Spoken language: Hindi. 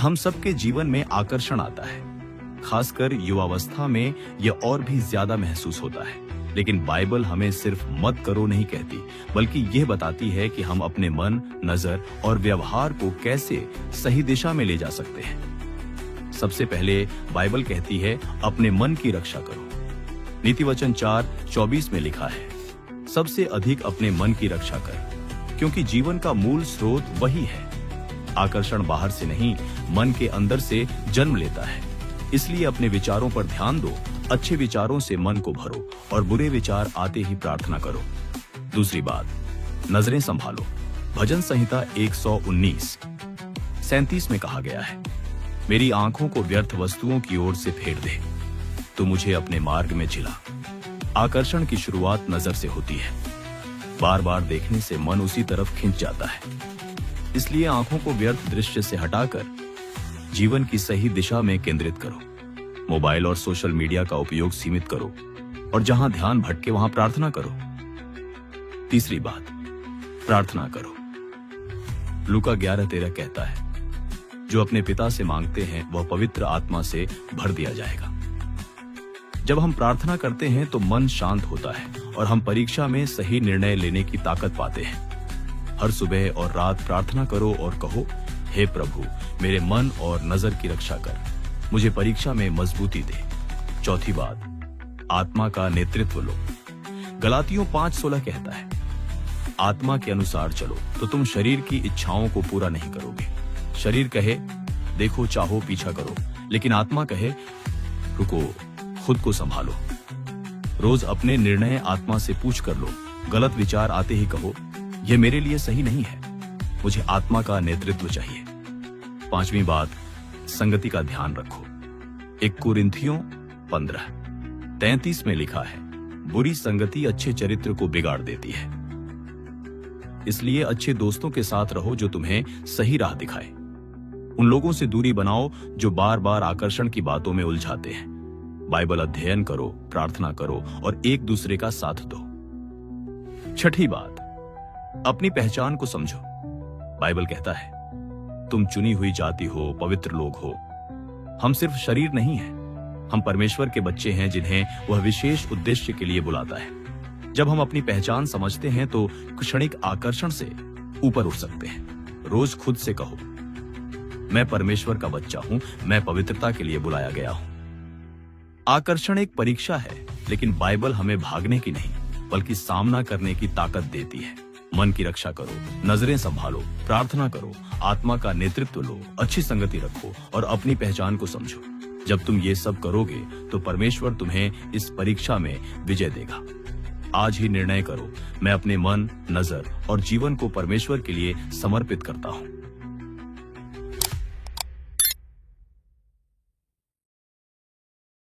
हम सबके जीवन में आकर्षण आता है। खासकर युवावस्था में यह और भी ज्यादा महसूस होता है। लेकिन बाइबल हमें सिर्फ मत करो नहीं कहती, बल्कि यह बताती है कि हम अपने मन, नजर और व्यवहार को कैसे सही दिशा में ले जा सकते हैं। सबसे पहले बाइबल कहती है अपने मन की रक्षा करो। नीतिवचन 4:24 में लिखा है, सबसे अधिक अपने मन की रक्षा कर, क्योंकि जीवन का मूल स्रोत वही है। आकर्षण बाहर से नहीं, मन के अंदर से जन्म लेता है। इसलिए अपने विचारों पर ध्यान दो, अच्छे विचारों से मन को भरो और बुरे विचार आते ही प्रार्थना करो। दूसरी बात, नजरें संभालो। भजन संहिता 119:37 में कहा गया है, मेरी आंखों को व्यर्थ वस्तुओं की ओर से फेर दे, तो मुझे अपने मार्ग में चिल्ला। आकर्षण की शुरुआत नजर से होती है। बार बार देखने से मन उसी तरफ खिंच जाता है। इसलिए आंखों को व्यर्थ दृश्य से हटाकर जीवन की सही दिशा में केंद्रित करो। मोबाइल और सोशल मीडिया का उपयोग सीमित करो और जहां ध्यान भटके वहां प्रार्थना करो। तीसरी बात, प्रार्थना करो। लूका 11:13 कहता है, जो अपने पिता से मांगते हैं वह पवित्र आत्मा से भर दिया जाएगा। जब हम प्रार्थना करते हैं तो मन शांत होता है और हम परीक्षा में सही निर्णय लेने की ताकत पाते हैं। हर सुबह और रात प्रार्थना करो और कहो, हे प्रभु, मेरे मन और नजर की रक्षा कर, मुझे परीक्षा में मजबूती दे। चौथी बात, आत्मा का नेतृत्व लो। गलातियों 5:16 कहता है, आत्मा के अनुसार चलो तो तुम शरीर की इच्छाओं को पूरा नहीं करोगे। शरीर कहे देखो चाहो पीछा करो, लेकिन आत्मा कहे रुको, खुद को संभालो। रोज अपने निर्णय आत्मा से पूछ कर लो। गलत विचार आते ही कहो, यह मेरे लिए सही नहीं है, मुझे आत्मा का नेतृत्व चाहिए। पांचवी बात, संगति का ध्यान रखो। 1 कुरिन्थियों 15:33 में लिखा है, बुरी संगति अच्छे चरित्र को बिगाड़ देती है। इसलिए अच्छे दोस्तों के साथ रहो जो तुम्हें सही राह दिखाए। उन लोगों से दूरी बनाओ जो बार बार आकर्षण की बातों में उलझाते हैं। बाइबल अध्ययन करो, प्रार्थना करो और एक दूसरे का साथ दो। छठी बात, अपनी पहचान को समझो। बाइबल कहता है, तुम चुनी हुई जाति हो, पवित्र लोग हो। हम सिर्फ शरीर नहीं हैं, हम परमेश्वर के बच्चे हैं जिन्हें वह विशेष उद्देश्य के लिए बुलाता है। जब हम अपनी पहचान समझते हैं तो क्षणिक आकर्षण से ऊपर उठ सकते हैं। रोज खुद से कहो, मैं परमेश्वर का बच्चा हूं, मैं पवित्रता के लिए बुलाया गया हूं। आकर्षण एक परीक्षा है, लेकिन बाइबल हमें भागने की नहीं, बल्कि सामना करने की ताकत देती है। मन की रक्षा करो, नजरें संभालो, प्रार्थना करो, आत्मा का नेतृत्व लो, अच्छी संगति रखो और अपनी पहचान को समझो। जब तुम ये सब करोगे तो परमेश्वर तुम्हें इस परीक्षा में विजय देगा। आज ही निर्णय करो, मैं अपने मन, नजर और जीवन को परमेश्वर के लिए समर्पित करता हूँ।